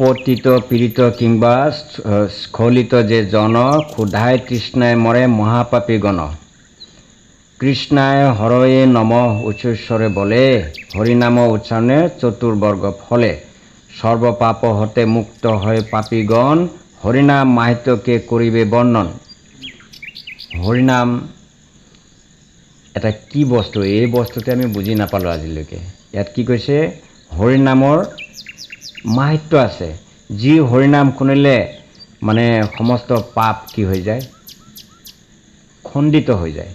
পতিত পীড়িত কিংবা স্খলিত যে জন, ক্ষুধায় তৃষ্ণায় মরে মহাপাপী গণ। কৃষ্ণায় হরয়ে নম উচ্চস্বরে বলে, হরিনাম উচ্চারণে চতুর্বর্গ ফলে। সর্বপাপ হতে মুক্ত হয় পাপীগণ, হরিনাম মাহাত্ম্যকে করিবে বর্ণন। হৰিনাম এটা কি বস্তু, এই বস্তুটো আমি বুজি নাপালোঁ আজিলৈকে। ইয়াত কি কৈছে, হৰিনামৰ মাহাত্ম্য আছে। যি হৰিনাম শুনিলে মানে সমস্ত পাপ কি হৈ যায়, খণ্ডিত হৈ যায়,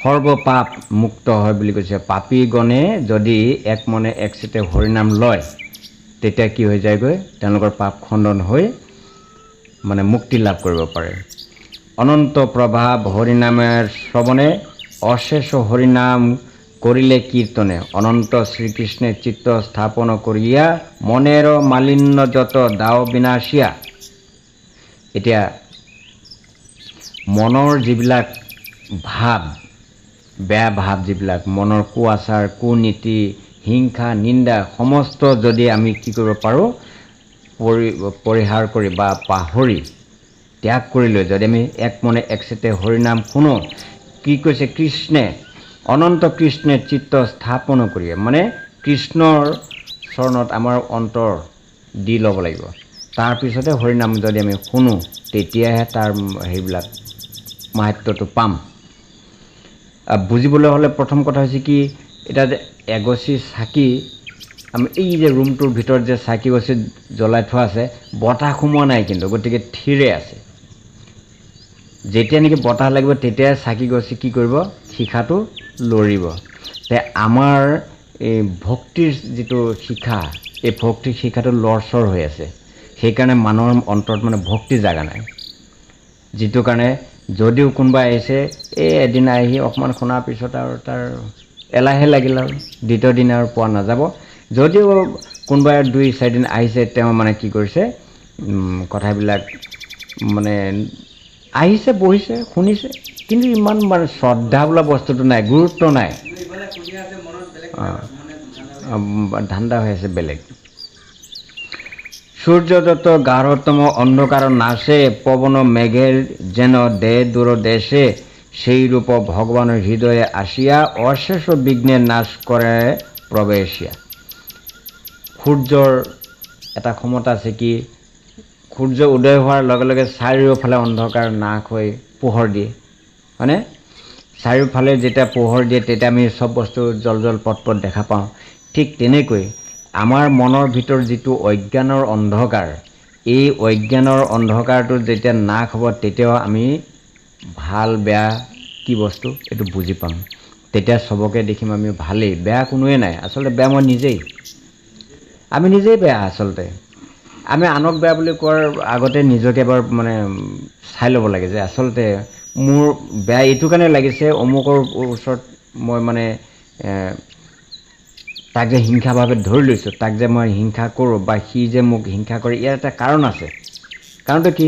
সৰ্বপাপ মুক্ত হয় বুলি কৈছে। পাপীগণে যদি এক মনে একচিতে হৰিনাম লয় তেতিয়া কি হৈ যায়গৈ, তেওঁলোকৰ পাপ খণ্ডন হৈ মানে মুক্তি লাভ কৰিব পাৰে। অনন্ত প্ৰভাৱ হৰিনামেৰ শ্ৰবণে, অশেষ হৰিনাম কৰিলে কীৰ্তনে। অনন্ত শ্ৰীকৃষ্ণেৰ চিত্ত স্থাপন কৰিয়া, মনেৰ মালিন্য যত দাও বিনাশিয়া। এতিয়া মনৰ যিবিলাক ভাৱ, বেয়া ভাৱ যিবিলাক, মনৰ কুআচাৰ কুনীতি হিংসা নিন্দা সমস্ত যদি আমি কি কৰিব পাৰোঁ, পৰিহাৰ কৰি বা পাহৰি ত্যাগ কৰি লৈ যদি আমি এক মনে একচিতে হৰিনাম শুনো, কি কৈছে কৃষ্ণে, অনন্ত কৃষ্ণে চিত্ত স্থাপন কৰি, মানে কৃষ্ণৰ চৰণত আমাৰ অন্তৰ দি ল'ব লাগিব। তাৰপিছতে হৰিনাম যদি আমি শুনো তেতিয়াহে তাৰ সেইবিলাক মাহাত্ম্যটো পাম। বুজিবলৈ হ'লে প্ৰথম কথা হৈছে কি, এতিয়া যে এগছি চাকি আমি এই যে ৰুমটোৰ ভিতৰত যে চাকি গছি জ্বলাই থোৱা আছে, বতাহ সোমোৱা নাই কিন্তু, গতিকে থিৰে আছে। যেতিয়া নেকি বতাহ লাগিব তেতিয়া চাকি গছি কি কৰিব, শিখাটো লৰিব। তে আমাৰ এই ভক্তিৰ যিটো শিখা, এই ভক্তিৰ শিখাটো লৰচৰ হৈ আছে। সেইকাৰণে মানুহৰ অন্তৰত মানে ভক্তি জাগা নাই। যিটো কাৰণে যদিও কোনোবা আহিছে, এই এদিন আহি অকণমান শুনাৰ পিছত আৰু তাৰ এলাহে লাগিল আৰু দ্বিতীয় দিন আৰু পোৱা নাযাব। যদিও কোনোবাই 2-4 দিন আহিছে, তেওঁ মানে কি কৰিছে, কথাবিলাক মানে আহিছে, বহিছে, শুনিছে, কিন্তু ইমান মানে শ্ৰদ্ধা বোলা বস্তুটো নাই, গুৰুত্ব নাই, ধান্দা হৈ আছে বেলেগ। সূর্যযত গাঢ়তম অন্ধকার নাশে, পবন মেঘের যেন দে দূর দেশে, সেই রূপ ভগবানের হৃদয়ে আসিয়া, অশেষ বিঘ্নের নাশ করে প্রবেশিয়া। সূৰ্যৰ এটা ক্ষমতা আছে কি, সূৰ্য উদয় হোৱাৰ লগে লগে চাৰিওফালে অন্ধকাৰ নাশ হৈ পোহৰ দিয়ে, হয়নে? চাৰিওফালে যেতিয়া পোহৰ দিয়ে তেতিয়া আমি চব বস্তু জল জল পট পট দেখা পাওঁ। ঠিক তেনেকৈ আমাৰ মনৰ ভিতৰত যিটো অজ্ঞানৰ অন্ধকাৰ, এই অজ্ঞানৰ অন্ধকাৰটো যেতিয়া নাশ হ'ব তেতিয়াও আমি ভাল বেয়া কি বস্তু এইটো বুজি পাম। তেতিয়া চবকে দেখিম আমি ভালেই, বেয়া কোনোৱে নাই। আচলতে বেয়া মই নিজেই, আমি নিজেই বেয়া। আচলতে আমি আনক বেয়া বুলি কোৱাৰ আগতে নিজকে এবাৰ মানে চাই ল'ব লাগে যে আচলতে মোৰ বেয়া এইটো কাৰণে লাগিছে, অমুকৰ ওচৰত মই মানে তাক যে হিংসাভাৱে ধৰি লৈছোঁ, তাক যে মই হিংসা কৰোঁ বা সি যে মোক হিংসা কৰে, ইয়াৰ এটা কাৰণ আছে। কাৰণটো কি,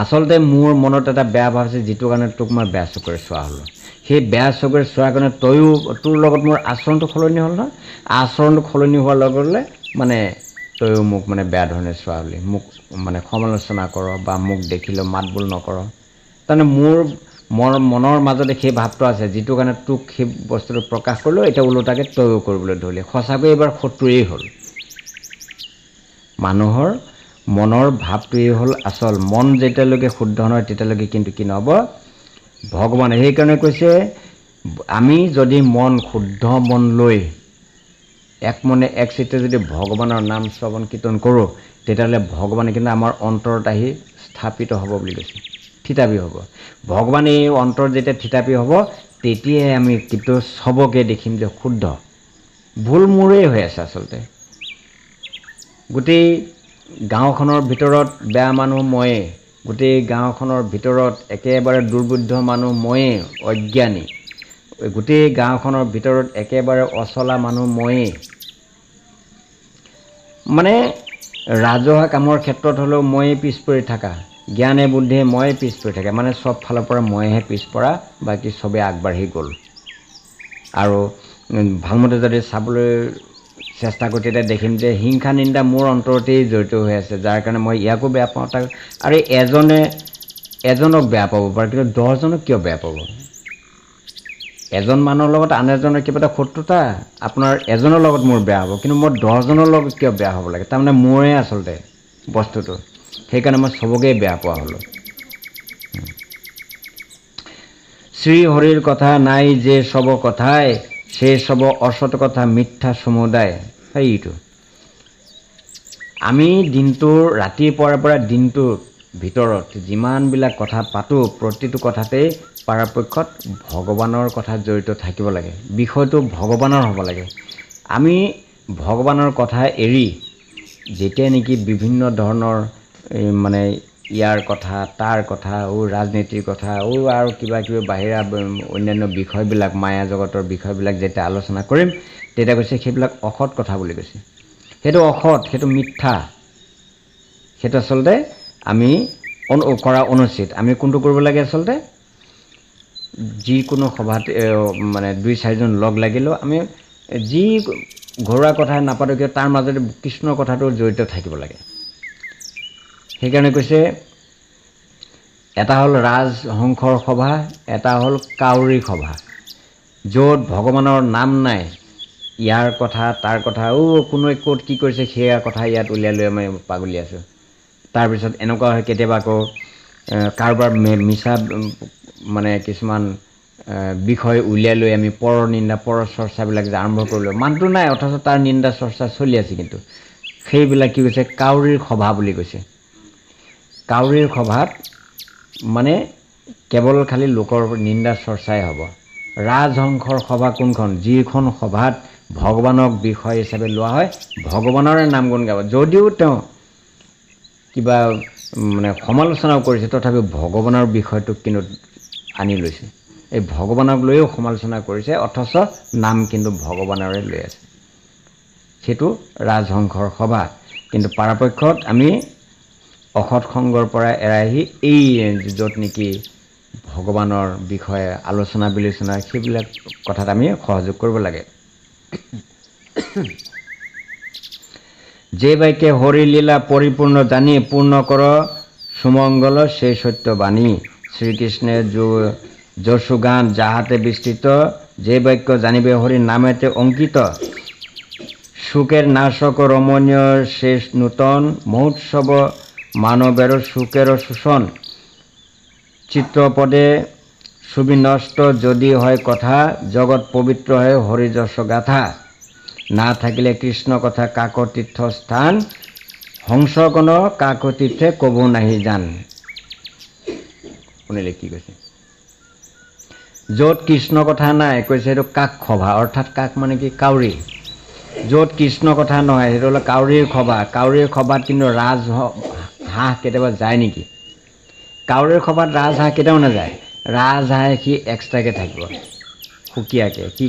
আচলতে মোৰ মনত এটা বেয়া ভাৱ আছে, যিটো কাৰণে তোক মই বেয়া চকুৰে চোৱা হ'লোঁ। সেই বেয়া চকুৰে চোৱাৰ কাৰণে তয়ো, তোৰ লগত মোৰ আচৰণটো সলনি হ'ল নহয়। আচৰণটো সলনি হোৱাৰ লগে লগে মানে তয়ো মোক মানে বেয়া ধৰণে চোৱা হ'লি, মোক মানে সমালোচনা কৰ বা মোক দেখিলেও মাত বোল নকৰ। তাৰমানে মোৰ মনৰ মাজতে সেই ভাৱটো আছে, যিটো কাৰণে তোক সেই বস্তুটো প্ৰকাশ কৰিলোঁ, এতিয়া ওলোটাকৈ তয়ো কৰিবলৈ ধৰিলি। সঁচাকৈ এইবাৰ শত্ৰুৱেই হ'ল। মানুহৰ মনৰ ভাৱটোৱেই হ'ল আচল। মন যেতিয়ালৈকে শুদ্ধ নহয় তেতিয়ালৈকে কিন্তু কি নহ'ব, ভগৱানে সেইকাৰণে কৈছে, আমি যদি মন শুদ্ধ মন লৈ এক মনে একচিতে যদি ভগৱানৰ নাম শ্ৰৱণ কীৰ্তন কৰোঁ, তেতিয়াহ'লে ভগৱানে কিন্তু আমাৰ অন্তৰত আহি স্থাপিত হ'ব বুলি কৈছে, থিতাপি হ'ব। ভগৱানে এই অন্তৰত যেতিয়া থিতাপি হ'ব তেতিয়াই আমি কিন্তু চবকে দেখিম যে শুদ্ধ। ভুল মোৰেই হৈ আছে আচলতে। গোটেই গাঁওখনৰ ভিতৰত বেয়া মানুহ ময়ে, গোটেই গাঁওখনৰ ভিতৰত একেবাৰে দুৰ্বুদ্ধ মানুহ ময়ে, অজ্ঞানী। গোটেই গাঁওখনৰ ভিতৰত একেবাৰে অচলা মানুহ ময়ে। মানে ৰাজহুৱা কামৰ ক্ষেত্ৰত হ'লেও ময়ে পিছ পৰি থকা, জ্ঞানে বুদ্ধিয়ে ময়ে পিছ পৰি থাকে, মানে চব ফালৰ পৰা ময়েহে পিছপৰা, বাকী চবেই আগবাঢ়ি গ'ল। আৰু ভালমতে যদি চেষ্টা কৰি তেতিয়া দেখিম যে হিংসা নিন্দা মোৰ অন্তৰতেই জড়িত হৈ আছে, যাৰ কাৰণে মই ইয়াকো বেয়া পাওঁ তাক, আৰু এজনক বেয়া পাব পাৰে কিন্তু 10জনক কিয় বেয়া পাব? এজন মানুহৰ লগত আন এজনৰ কিবা এটা শত্ৰুতা, আপোনাৰ এজনৰ লগত মোৰ বেয়া হ'ব, কিন্তু মই 10জনৰ লগত কিয় বেয়া হ'ব লাগে? তাৰমানে মোৰে আচলতে বস্তুটো, সেইকাৰণে মই চবকেই বেয়া পোৱা হ'লোঁ। শ্ৰী হৰিৰ কথা নাই যে সব কথাই, সেই সব অসৎ কথা মিথ্যা সমুদায়। সেইটো আমি দিনটোৰ ৰাতিপুৱাৰ পৰা দিনটোৰ ভিতৰত যিমানবিলাক কথা পাতোঁ, প্ৰতিটো কথাতেই পৰাপক্ষত ভগৱানৰ কথা জড়িত থাকিব লাগে, বিষয়টো ভগৱানৰ হ'ব লাগে। আমি ভগৱানৰ কথা এৰি যেতিয়া নেকি বিভিন্ন ধৰণৰ মানে ইয়াৰ কথা তাৰ কথা, ৰাজনীতিৰ কথা, আৰু কিবা কিবি বাহিৰা অন্যান্য বিষয়বিলাক, মায়া জগতৰ বিষয়বিলাক যেতিয়া আলোচনা কৰিম, তেতিয়া কৈছে সেইবিলাক অসৎ কথা বুলি কৈছে। সেইটো অসৎ, সেইটো মিথ্যা, সেইটো আচলতে আমি কৰা অনুচিত। আমি কোনটো কৰিব লাগে আচলতে? যিকোনো সভাত মানে 2-4জন লগ লাগিলেও আমি যি ঘৰুৱা কথা নাপাতো কিয় তাৰ মাজতে কৃষ্ণৰ কথাটো জড়িত থাকিব লাগে। সেইকাৰণে কৈছে এটা হ'ল ৰাজহংসৰ সভা, এটা হ'ল কাউৰী সভা, য'ত ভগৱানৰ নাম নাই, ইয়াৰ কথা তাৰ কথা, কোনোৱে ক'ত কি কৰিছে সেয়া কথা ইয়াত উলিয়াই লৈ আমি পাগলি আছোঁ। তাৰপিছত এনেকুৱা হয় কেতিয়াবা আকৌ কাৰোবাৰ মিছা মানে কিছুমান বিষয় উলিয়াই লৈ আমি পৰৰ নিন্দা পৰৰ চৰ্চাবিলাক যে আৰম্ভ কৰিলোঁ, মানুহটো নাই অথচ তাৰ নিন্দা চৰ্চা চলি আছে, কিন্তু সেইবিলাক কি কৈছে কাউৰীৰ সভা বুলি কৈছে। কাউৰীৰ সভাত মানে কেৱল খালি লোকৰ নিন্দা চৰ্চাই হ'ব। ৰাজহংসৰ সভা কোনখন? যিখন সভাত ভগৱানক বিষয় হিচাপে লোৱা হয়, ভগৱানৰে নাম গুণ গাব, যদিও তেওঁ কিবা মানে সমালোচনাও কৰিছে, তথাপিও ভগৱানৰ বিষয়টোক কিন্তু আনি লৈছে। এই ভগৱানক লৈও সমালোচনা কৰিছে, অথচ নাম কিন্তু ভগৱানৰে লৈ আছে। সেইটো ৰাজহংসৰ সভা। কিন্তু পৰাপক্ষত আমি অসৎ সংগৰ পৰা এৰাই আহি এই য'ত নেকি ভগৱানৰ বিষয়ে আলোচনা বিলোচনা, সেইবিলাক কথাত আমি সহযোগ কৰিব লাগে। যে বাক্যে হৰি লীলা পৰিপূৰ্ণ জানি, পূৰ্ণ কৰ সুমংগল সেই সত্য বাণী। শ্রীকৃষ্ণের যশু গান যাহাতে বিস্তৃত, যে বাক্য জানিবে হরি নামেতে অঙ্কিত। সুখের নাশক রমণীয় শেষ নূতন, মহোৎসব মানবের সুখের শোষণ। চিত্রপদে সুবিনষ্ট যদি হয় কথা, জগৎ পবিত্র হয় হরিযশ গাথা। না থাকিলে কৃষ্ণ কথা কাক তীর্থ স্থান, হংসকণ কাক তীর্থে কবু নাহি জান। শুনিলে কি কৈছে? য'ত কৃষ্ণ কথা নাই কৈছে সেইটো কাক সভা, অৰ্থাৎ কাক মানে কি? কাউৰী। য'ত কৃষ্ণ কথা নহয় সেইটো হ'ল কাউৰীৰ সভা। কাউৰীৰ সভাত কিন্তু ৰাজহাঁহ কেতিয়াবা যায় নেকি? কাউৰীৰ সভাত ৰাজহাঁহ কেতিয়াও নাযায়। ৰাজহাঁহে সি এক্সট্ৰাকৈ থাকিব সুকীয়াকৈ, সি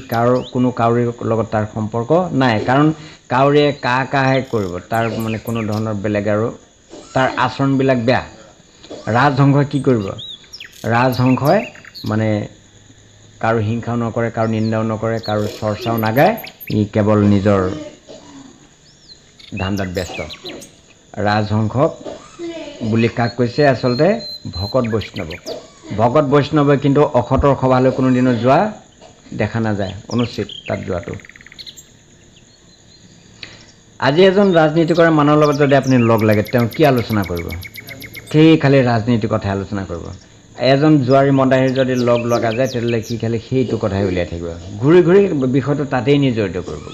কোনো কাউৰীৰ লগত তাৰ সম্পৰ্ক নাই, কাৰণ কাউৰীয়ে কাহে কৰিব, তাৰ মানে কোনো ধৰণৰ বেলেগ আৰু তাৰ আচৰণবিলাক বেয়া। ৰাজহংসই কি কৰিব? ৰাজহংসই মানে কাৰো হিংসাও নকৰে, কাৰো নিন্দাও নকৰে, কাৰো চৰ্চাও নাগায়, ই কেৱল নিজৰ ধান্দাত ব্যস্ত। ৰাজহংসক বুলি কাক কৈছে? আচলতে ভকত বৈষ্ণৱক। ভকত বৈষ্ণৱে কিন্তু অসতৰ সভালৈ কোনোদিনো যোৱা দেখা নাযায়, অনুচিত তাত যোৱাটো। আজি এজন ৰাজনীতি কৰা মানুহৰ লগত যদি আপুনি লগ লাগে, তেওঁ কি আলোচনা কৰিব? সেই খালি ৰাজনীতিৰ কথাই আলোচনা কৰিব। এজন জোৱাৰী মদাহীৰ যদি লগ লগা যায়, তেতিয়াহ'লে সি খালি সেইটো কথাই উলিয়াই থাকিব, ঘূৰি ঘূৰি বিষয়টো তাতেই জড়িত কৰিব।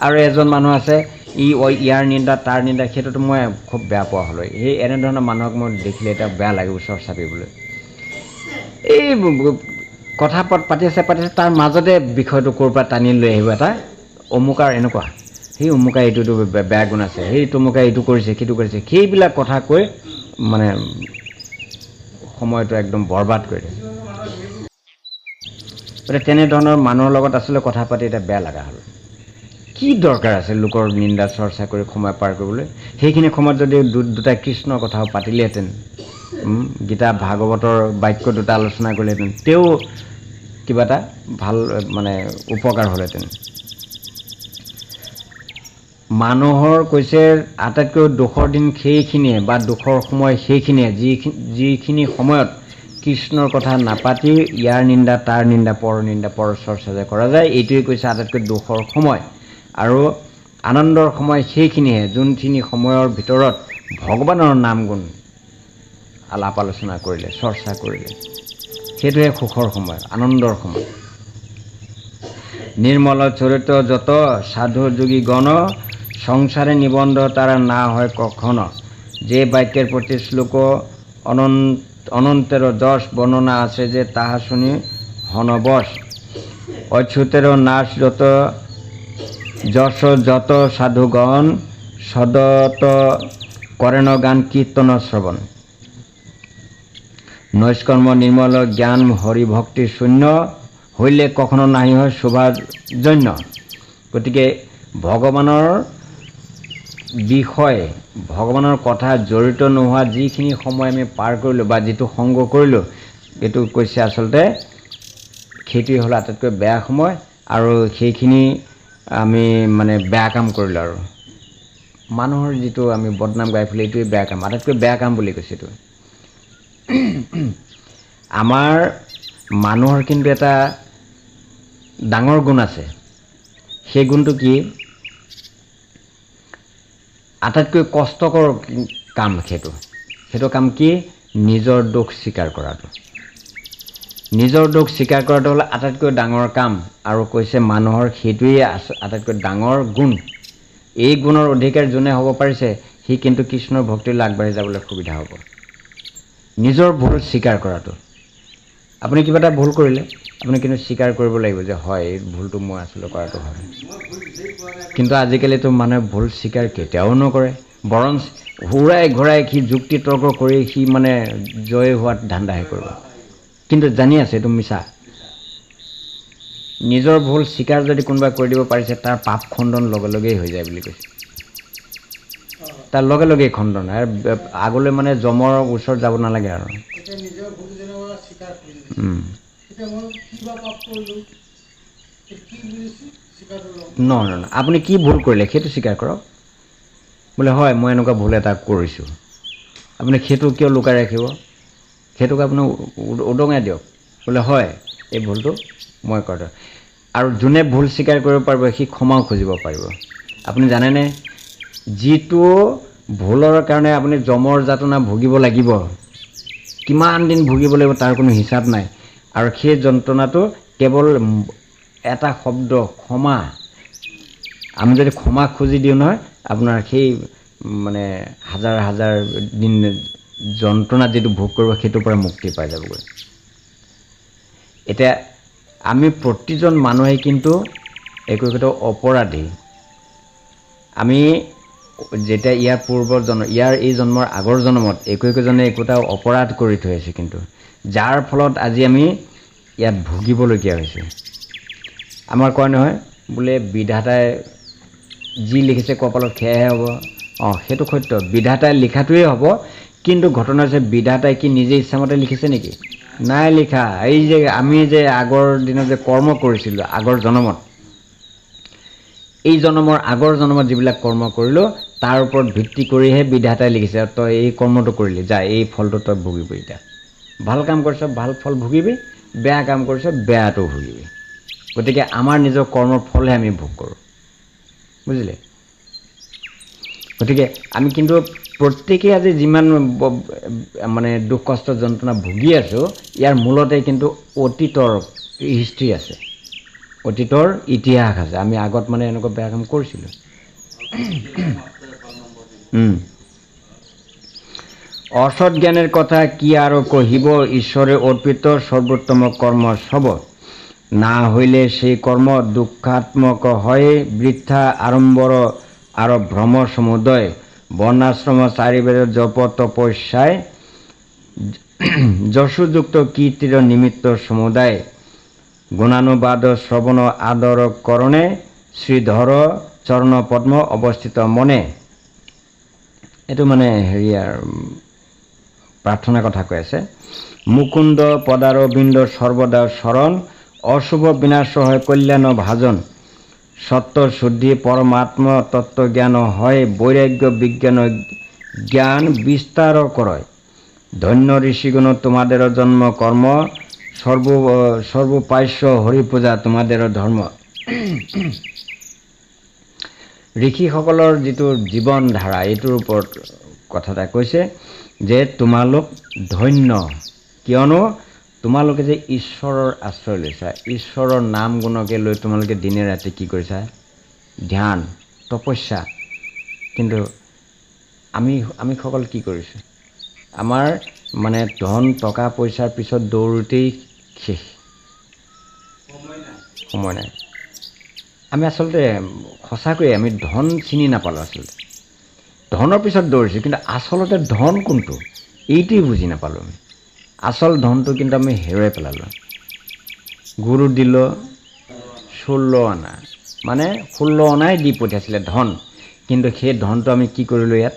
আৰু এজন মানুহ আছে, ইয়াৰ নিন্দা তাৰ নিন্দা, সেইটোতো মই খুব বেয়া পোৱা হ'লোঁ। সেই এনেধৰণৰ মানুহক মই দেখিলে এতিয়া বেয়া লাগে ওচৰ চাপিবলৈ। এই কথা পাতি আছে তাৰ মাজতে বিষয়টো ক'ৰ পৰা টানি লৈ আহিব, এটা অমুকাৰ এনেকুৱা, সেই অমুকা এইটোতো বেয়া গুণ আছে, সেই তমুকা এইটো কৰিছে সেইটো কৰিছে, সেইবিলাক কথা কৈ মানে সময়টো একদম বৰবাদ কৰি দিয়ে। গতিকে তেনেধৰণৰ মানুহৰ লগত আচলতে কথা পাতি এতিয়া বেয়া লগা হ'ল। কি দৰকাৰ আছে লোকৰ নিন্দা চৰ্চা কৰি সময় পাৰ কৰিবলৈ? সেইখিনি সময়ত যদি দুটা কৃষ্ণৰ কথাও পাতিলেহেঁতেন, গীতা ভাগৱতৰ বাক্য দুটা আলোচনা কৰিলেহেঁতেন, তেওঁ কিবা এটা ভাল মানে উপকাৰ হ'লহেঁতেন। মানুহৰ কৈছে আটাইতকৈ দুখৰ দিন সেইখিনিয়ে বা দুখৰ সময় সেইখিনিয়ে যিখিনি সময়ত কৃষ্ণৰ কথা নাপাতি ইয়াৰ নিন্দা তাৰ নিন্দা পৰ চৰ্চা যে কৰা যায়, এইটোৱে কৈছে আটাইতকৈ দুখৰ সময়। আৰু আনন্দৰ সময় সেইখিনিহে যোনখিনি সময়ৰ ভিতৰত ভগৱানৰ নাম গুণ আলাপ আলোচনা কৰিলে, চৰ্চা কৰিলে, সেইটোৱে সুখৰ সময়, আনন্দৰ সময়। নিৰ্মল চৰিত্ৰ যত সাধু যোগী গণ, সংসারে নিবন্ধ তারা না হয় কখনো। যে বাক্যের প্রতি শ্লোক অনন্তের যশ বর্ণনা আছে যে তাহা শুনি হনবশ। অচ্যুতের নাশ যত যশ যত সাধুগণ, সদত করেন গান কীর্তন শ্রবণ। নৈষ্কর্ম নির্মল জ্ঞান হরিভক্তি শূন্য, হইলে কখনো নাহি হয় শোভাজন্য। গতিকে ভগৱানৰ বিষয়, ভগৱানৰ কথা জড়িত নোহোৱা যিখিনি সময় আমি পাৰ কৰিলোঁ বা যিটো সংগ কৰিলোঁ, এইটো কৈছে আচলতে সেইটোৱে হ'ল আটাইতকৈ বেয়া সময়। আৰু সেইখিনি আমি মানে বেয়া কাম কৰিলোঁ। আৰু মানুহৰ যিটো আমি বদনাম গাই ফুৰিলোঁ, এইটোৱে বেয়া কাম, আটাইতকৈ বেয়া কাম বুলি কৈছে এইটো। আমাৰ মানুহৰ কিন্তু এটা ডাঙৰ গুণ আছে। সেই গুণটো কি? আটাইতকৈ কষ্টকৰ কাম সেইটো কাম কি? নিজৰ দোষ স্বীকাৰ কৰাটো। নিজৰ দোষ স্বীকাৰ কৰাটো হ'ল আটাইতকৈ ডাঙৰ কাম। আৰু কৈছে মানুহৰ সেইটোৱেই আটাইতকৈ ডাঙৰ গুণ। এই গুণৰ অধিকাৰ যোনে হ'ব পাৰিছে, সি কিন্তু কৃষ্ণৰ ভক্তিলৈ আগবাঢ়ি যাবলৈ সুবিধা হ'ব। নিজৰ ভুল স্বীকাৰ কৰাটো। আপুনি কিবা এটা ভুল কৰিলে, আপুনি কিন্তু স্বীকাৰ কৰিব লাগিব যে হয়, এই ভুলটো মই আচলতে কৰাটো হয়। কিন্তু আজিকালিতো মানুহে ভুল স্বীকাৰ কেতিয়াও নকৰে, বৰঞ্চ ঘূৰাই ঘূৰাই সি যুক্তি তৰ্ক কৰি সি মানে জয় হোৱাত ধান্দাহে কৰিব। কিন্তু জানি আছে এইটো মিছা। নিজৰ ভুল স্বীকাৰ যদি কোনোবাই কৰি দিব পাৰিছে, তাৰ পাপ খণ্ডন লগে লগেই হৈ যায় বুলি কৈছে। তাৰ লগে লগেই খণ্ডন হয়। আগলৈ মানে যমৰ ওচৰত যাব নালাগে আৰু। নহয়, আপুনি কি ভুল কৰিলে সেইটো স্বীকাৰ কৰক। বোলে হয়, মই এনেকুৱা ভুল এটা কৰিছোঁ, আপুনি সেইটো কিয় লুকাই ৰাখিব? সেইটোক আপুনি উদঙাই দিয়ক। বোলে হয়, এই ভুলটো মই কৰোঁ। আৰু যোনে ভুল স্বীকাৰ কৰিব পাৰিব, সি ক্ষমাও খুজিব পাৰিব। আপুনি জানেনে, যিটো ভুলৰ কাৰণে আপুনি যমৰ যাতনা ভুগিব লাগিব, কিমান দিন ভুগিব লাগিব তাৰ কোনো হিচাপ নাই। আৰু সেই যন্ত্ৰণাটো কেৱল এটা শব্দ, ক্ষমা। আমি যদি ক্ষমা খুজি দিওঁ নহয়, আপোনাৰ সেই মানে হাজাৰ হাজাৰ দিন যন্ত্ৰণা যিটো ভোগ কৰিব, সেইটোৰ পৰা মুক্তি পাই যাবগৈ। এতিয়া আমি প্ৰতিজন মানুহে কিন্তু একো অপৰাধী। আমি যেতিয়া ইয়াৰ এই জন্মৰ আগৰ জন্মত একোজনে একোটা অপৰাধ কৰি থৈ আছে, কিন্তু যাৰ ফলত আজি আমি ইয়াত ভুগিবলগীয়া হৈছে। আমাৰ কয় নহয়, বোলে বিধাতাই যি লিখিছে কপালত সেয়াহে হ'ব। সেইটো সত্য, বিধাতাই লিখাটোৱেই হ'ব। কিন্তু ঘটনা হৈছে, বিধাতাই কি নিজে ইচ্ছামতে লিখিছে নেকি? নাই লিখা। এই যে আমি যে আগৰ দিনত যে কৰ্ম কৰিছিলোঁ, আগৰ জন্মত, এই জন্মৰ আগৰ জন্মত যিবিলাক কৰ্ম কৰিলোঁ, তাৰ ওপৰত ভিত্তি কৰিহে বিধাতাই লিখিছে, তই এই কৰ্মটো কৰিলি, যা এই ফলটো তই ভুগিবি। এতিয়া ভাল কাম কৰিছ, ভাল ফল ভুগিবি, বেয়া কাম কৰিছ, বেয়াটো ভুগিবি। গতিকে আমাৰ নিজৰ কৰ্মৰ ফলহে আমি ভোগ কৰোঁ, বুজিলে? গতিকে আমি কিন্তু প্ৰত্যেকেই আজি যিমান মানে দুখ কষ্ট যন্ত্ৰণা ভুগি আছোঁ, ইয়াৰ মূলতে কিন্তু অতীতৰ হিষ্ট্ৰী আছে, অতীতৰ ইতিহাস আছে। আমি আগত মানে এনেকুৱা বেয়া কাম কৰিছিলোঁ। অসৎ জ্ঞানের কথা কি আরো কহিব, ঈশ্বরে অর্পিত সর্বোত্তম কর্ম সব। না হইলে সেই কর্ম দুঃখাত্মক হয়, বৃথা আড়ম্বর আর ভ্রম সমুদয়। বর্ণাশ্রম চারিবেদ জপ তপস্যায়, যশযুক্ত কীর্তির নিমিত্ত সমুদায়। গুণানুবাদ শ্রবণ আদর করণে, শ্রীধর চরণ পদ্ম অৱস্থিত মনে। এইটো মানে হেৰি আৰু প্ৰাৰ্থনাৰ কথা কৈ আছে। মুকুন্দ পদাৰবিন্দ সৰ্বদা শৰণ, অশুভ বিনাশ হয় কল্যাণ ভাজন। সত্য শুদ্ধি পরমাত্ম তত্ত্বজ্ঞান হয় বৈরাগ্য বিজ্ঞান জ্ঞান বিস্তার করয়। ধন্য ঋষিগণ তোমাদের জন্ম কর্ম সর্বপাস্য হৰিপূজা তোমাদেৰ ধৰ্ম। ঋষিসকলৰ যিটো জীৱন ধাৰা এইটোৰ ওপৰত কথা এটা কৈছে যে তোমালোক ধন্য, কিয়নো তোমালোকে যে ঈশ্বৰৰ আশ্ৰয় লৈছা, ঈশ্বৰৰ নাম গুণকে লৈ তোমালোকে দিনে ৰাতি কি কৰিছা? ধ্যান তপস্যা। কিন্তু আমি সকল কি কৰিছোঁ? আমাৰ মানে ধন টকা পইচাৰ পিছত দৌৰোতেই শেষ, সময় নাই। আমি আচলতে সঁচাকৈয়ে আমি ধন চিনি নাপালোঁ। আচলতে ধনৰ পিছত দৌৰিছোঁ, কিন্তু আচলতে ধন কোনটো এইটোৱেই বুজি নাপালোঁ আমি। আচল ধনটো কিন্তু আমি হেৰুৱাই পেলালোঁ। গুৰু দিল 16 অনা, মানে 16 অনাই দি পঠিয়াইছিলে ধন, কিন্তু সেই ধনটো আমি কি কৰিলোঁ? ইয়াত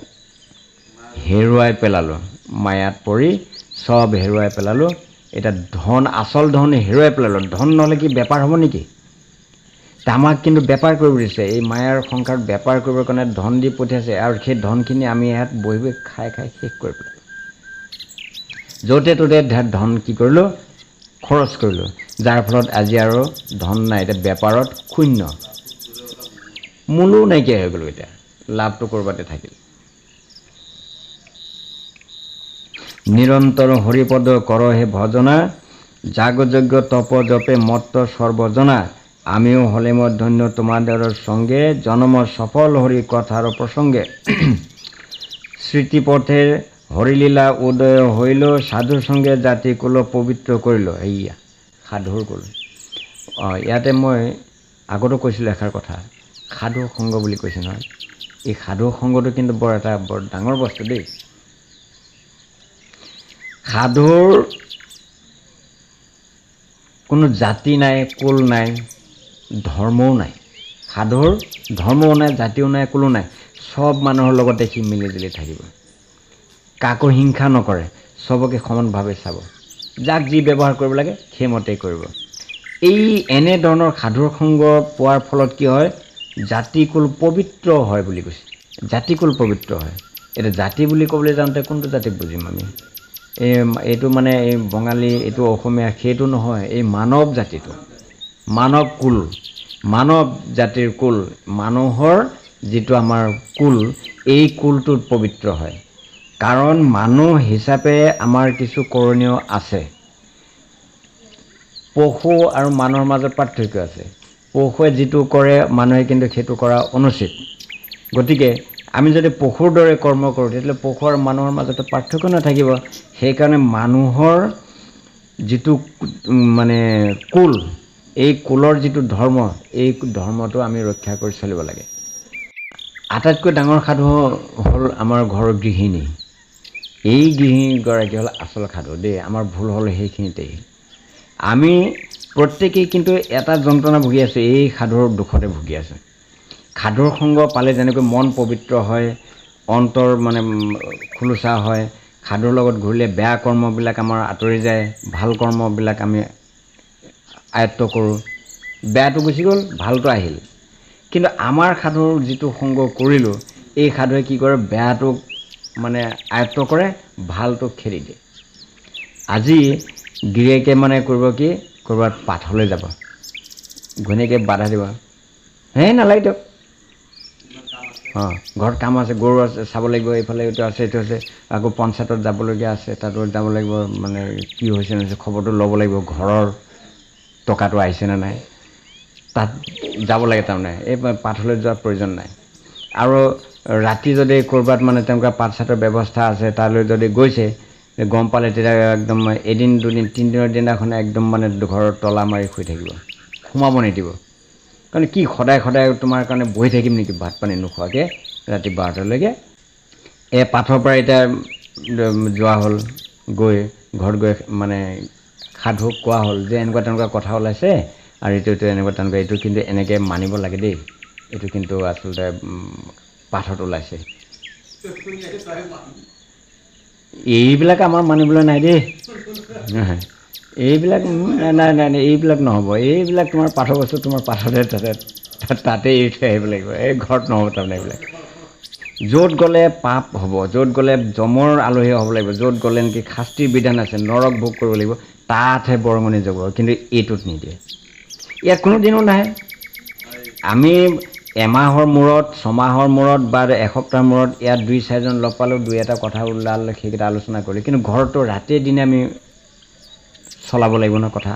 হেৰুৱাই পেলালোঁ। মায়াত পৰি চব হেৰুৱাই পেলালোঁ। এতিয়া ধন, আচল ধন হেৰুৱাই পেলালোঁ। ধন নহ'লে কি বেপাৰ হ'ব নেকি? আমাক কিন্তু বেপাৰ কৰিব দিছে। এই মায়াৰ সংসাৰত বেপাৰ কৰিবৰ কাৰণে ধন দি পঠিয়াইছে, আৰু সেই ধনখিনি আমি ইয়াত বহি বহি খাই শেষ কৰি পেলালোঁ। য'তে ত'তে ধন কি কৰিলোঁ? খৰচ কৰিলোঁ, যাৰ ফলত আজি আৰু ধন নাই। এতিয়া বেপাৰত শূন্য, মূলো নাইকিয়া হৈ গ'লোঁ। এতিয়া লাভটো ক'ৰবাতে থাকিল। নিৰন্তৰ হৰিপদ কৰহে ভজনা, যাগযজ্ঞ তপ জপে মত্ত সৰ্বজনা। আমিও হলেম ধন্য তোমাদের সঙ্গে, জন্ম সফল হরি কথার প্রসঙ্গে। স্মৃতিপথের হরিলীলা উদয় হইল, সাধুর সঙ্গে জাতি কুল পবিত্র করিল। এইয়া সাধুৰ কুল। ইয়াতে মই আগতো কৈছিলোঁ এষাৰ কথা, সাধু সংগ বুলি কৈছে নহয়। এই সাধু সংগটো কিন্তু বৰ ডাঙৰ বস্তু দেই। সাধুৰ কোনো জাতি নাই, কুল নাই, ধৰ্মও নাই। সাধুৰ ধৰ্মও নাই, জাতিও নাই, কুলো নাই। চব মানুহৰ লগতে সি মিলিজুলি থাকিব। কাকো হিংসা নকৰে, চবকে সমানভাৱে চাব। যাক যি ব্যৱহাৰ কৰিব লাগে সেইমতেই কৰিব। এই এনেধৰণৰ সাধুৰ সংগ পোৱাৰ ফলত কি হয়? জাতিকুল পবিত্ৰ হয় বুলি কৈছে। জাতিকুল পবিত্ৰ হয়। এতিয়া জাতি বুলি ক'বলৈ যাওঁতে কোনটো জাতিক বুজিম আমি? এইটো মানে এই বঙালী, এইটো অসমীয়া, সেইটো নহয়। এই মানৱ জাতিটো, মানৱ কুল, মানৱ জাতিৰ কুল, মানুহৰ যিটো আমাৰ কুল, এই কুলটোত পবিত্ৰ হয়। কাৰণ মানুহ হিচাপে আমাৰ কিছু কৰণীয় আছে। পশু আৰু মানুহৰ মাজত পাৰ্থক্য আছে। পশুৱে যিটো কৰে মানুহে কিন্তু সেইটো কৰা অনুচিত। গতিকে আমি যদি পশুৰ দৰে কৰ্ম কৰোঁ, তেতিয়াহ'লে পশু আৰু মানুহৰ মাজতে পাৰ্থক্য নাথাকিব। সেইকাৰণে মানুহৰ যিটো মানে কুল, এই কুলৰ যিটো ধৰ্ম, এই ধৰ্মটো আমি ৰক্ষা কৰি চলিব লাগে। আটাইতকৈ ডাঙৰ সাধু হ'ল আমাৰ ঘৰৰ গৃহিণী। এই গৃহিণীগৰাকী হ'ল আচল সাধু দেই। আমাৰ ভুল হ'ল সেইখিনিতেই। আমি প্ৰত্যেকেই কিন্তু এটা যন্ত্ৰণা ভুগি আছোঁ, এই সাধুৰ দুখতে ভুগি আছোঁ। সাধুৰ সংগ পালে যেনেকৈ মন পবিত্ৰ হয়, অন্তৰ মানে খোলোচা হয়। সাধুৰ লগত ঘূৰিলে বেয়া কৰ্মবিলাক আমাৰ আঁতৰি যায়, ভাল কৰ্মবিলাক আমি আয়ত্ব কৰোঁ। বেয়াটো গুচি গ'ল, ভালটো আহিল। কিন্তু আমাৰ সাধুৰ যিটো সংগ কৰিলোঁ, এই সাধুৱে কি কৰে? বেয়াটোক মানে আয়ত্ব কৰে, ভালটোক খেদি দিয়ে। আজি গিৰিয়েকে মানে কৰিব কি? ক'ৰবাত পাঠলৈ যাব, ঘৈণীয়েকে বাধা দিব, হে নালাগে দিয়ক, ঘৰত কাম আছে, গৰু আছে চাব লাগিব, এইফালে এইটো আছে, এইটো আছে, আকৌ পঞ্চায়তত যাবলগীয়া আছে, তাতো যাব লাগিব, মানে কি হৈছে নহয় খবৰটো ল'ব লাগিব, ঘৰৰ টকাটো আহিছেনে নাই, তাত যাব লাগে। তাৰমানে এই পাঠলৈ যোৱাৰ প্ৰয়োজন নাই। আৰু ৰাতি যদি ক'ৰবাত মানে তেনেকুৱা পাঠশাঠৰ ব্যৱস্থা আছে, তালৈ যদি গৈছে, গম পালে তেতিয়া একদম এদিন দুদিন তিনিদিনৰ দিনাখনে একদম মানে ঘৰত তলা মাৰি শুই থাকিব, সোমাব নিদিব। কাৰণ কি সদায় সদায় তোমাৰ কাৰণে বহি থাকিম নেকি ভাত পানী নোখোৱাকৈ ৰাতি 12টালৈকে? এই পাঠৰ পৰা এতিয়া যোৱা হ'ল, গৈ ঘৰত গৈ মানে সাধুক কোৱা হ'ল যে এনেকুৱা তেনেকুৱা কথা ওলাইছে, আৰু এইটো এনেকুৱা তেনেকুৱা, এইটো কিন্তু এনেকৈ মানিব লাগে দেই, এইটো কিন্তু আচলতে পাঠত ওলাইছে। এইবিলাক আমাৰ মানিবলৈ নাই দেই। এইবিলাক নাই নাই নাই, এইবিলাক নহ'ব। এইবিলাক তোমাৰ পাঠৰ বস্তু তোমাৰ পাঠতে তাতে তাতে এৰি থৈ আহিব লাগিব, এই ঘৰত নহ'ব তাৰমানে এইবিলাক। য'ত গ'লে পাপ হ'ব, য'ত গ'লে যমৰ আলহী হ'ব লাগিব, য'ত গ'লে নেকি শাস্তিৰ বিধান আছে, নৰক ভোগ কৰিব লাগিব, তাতহে বৰঙণি যাব, কিন্তু এইটোত নিদিয়ে। ইয়াত কোনো দিনো নাহে। আমি এমাহৰ মূৰত, ছমাহৰ মূৰত বা এসপ্তাহৰ মূৰত ইয়াত 2-4জন লগ পালোঁ, 2-এটা কথা ওলালে, সেইকেইটা আলোচনা কৰিলোঁ, কিন্তু ঘৰতো ৰাতিয়ে দিনে আমি চলাব লাগিব ন কথা।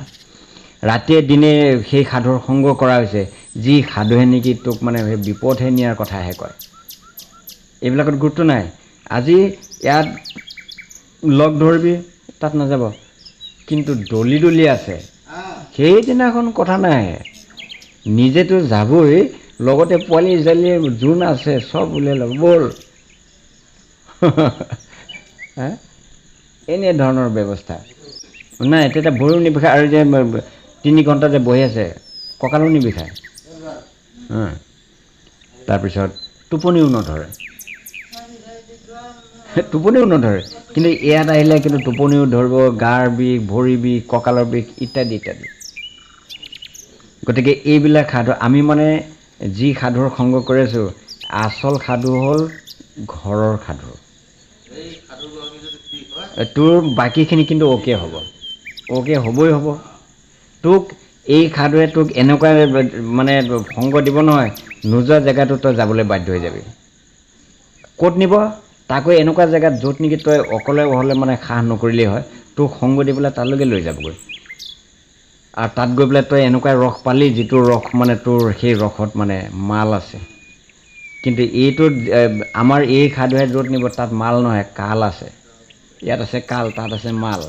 ৰাতিয়ে দিনে সেই সাধুৰ সংগ কৰা হৈছে, যি সাধুহে নেকি তোক মানে সেই বিপদহে নিয়াৰ কথাহে কয়। এইবিলাকত গুৰুত্ব নাই। আজি ইয়াত লগ ধৰিবি, তাত নাযাব, কিন্তু দলি দলি আছে, সেইদিনাখন কথা নাই, নিজেতো যাবই, লগতে পোৱালি জালি যোন আছে চব উলিয়াই ল'ব, ব'ল। এনে ধৰণৰ ব্যৱস্থা নাই। তেতিয়া ভৰিও নিবিষায়, আৰু যে 3 ঘণ্টা যে বহি আছে কঁকালো নিবিষায়। তাৰপিছত টোপনিও নধৰে, কিন্তু ইয়াত আহিলে কিন্তু টোপনিও ধৰিব, গাৰ বিষ, ভৰি বিষ, কঁকালৰ বিষ ইত্যাদি ইত্যাদি। গতিকে এইবিলাক সাধু আমি মানে যি সাধুৰ সংগ কৰি আছোঁ, আচল সাধু হ'ল ঘৰৰ সাধু। তোৰ বাকীখিনি কিন্তু অ'কে হ'ব, অ'কে হ'বই হ'ব। তোক এই সাধুৱে তোক এনেকুৱা মানে সংগ দিব নহয়, নোযোৱা জেগাটো তই যাবলৈ বাধ্য হৈ যাবি। ক'ত নিব? তাকো এনেকুৱা জেগাত য'ত নেকি তই অকলে অহলে মানে সাহ নকৰিলেই হয়, তোক সংগ দি পেলাই তালৈকে লৈ যাবগৈ। আৰু তাত গৈ পেলাই তই এনেকুৱা ৰস পালি, যিটো ৰস মানে তোৰ সেই ৰসত মানে মাল আছে। কিন্তু এইটোত আমাৰ এই সাধুৱে য'ত নিব তাত মাল নহয়, কাল আছে। ইয়াত আছে কাল, তাত আছে মাল।